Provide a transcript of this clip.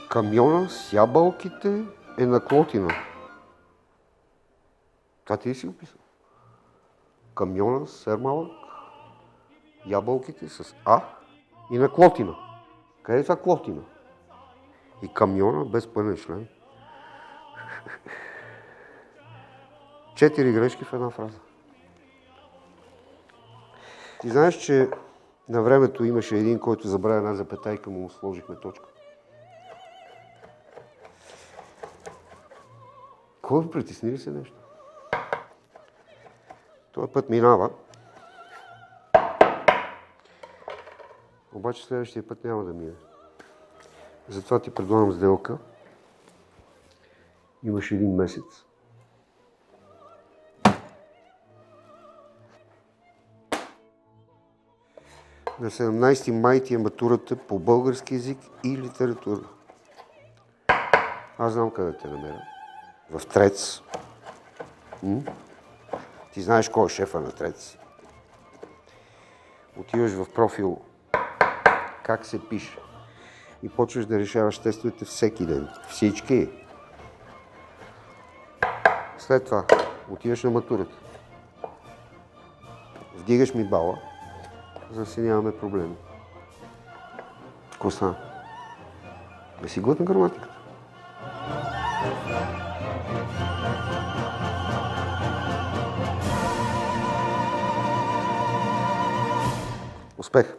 Камиона с ябълките е на Клотина. Това ти ли си описал? Камиона с Ермалък, ябълките с А и на Клотина. Къде е това Клотина? И камиона без пълен член. 4 грешки в една фраза. Ти знаеш, че на времето имаше един, който забравя една запетайка, му сложихме точка. Кой притесни ли се нещо? Този път минава. Обаче следващия път няма да мине. Затова ти предлагам сделка. Имаш един месец. На 17 май ти е матурата по български език и литература. Аз знам къде те намеря. В Трец. Ти знаеш кой е шефа на Трец. Отиваш в профил как се пише и почваш да решаваш тестовете всеки ден. Всички. След това отиваш на матурата. Вдигаш ми бала, за да си нямаме проблеми. Какво стана? Да си глътна граматиката. Успех!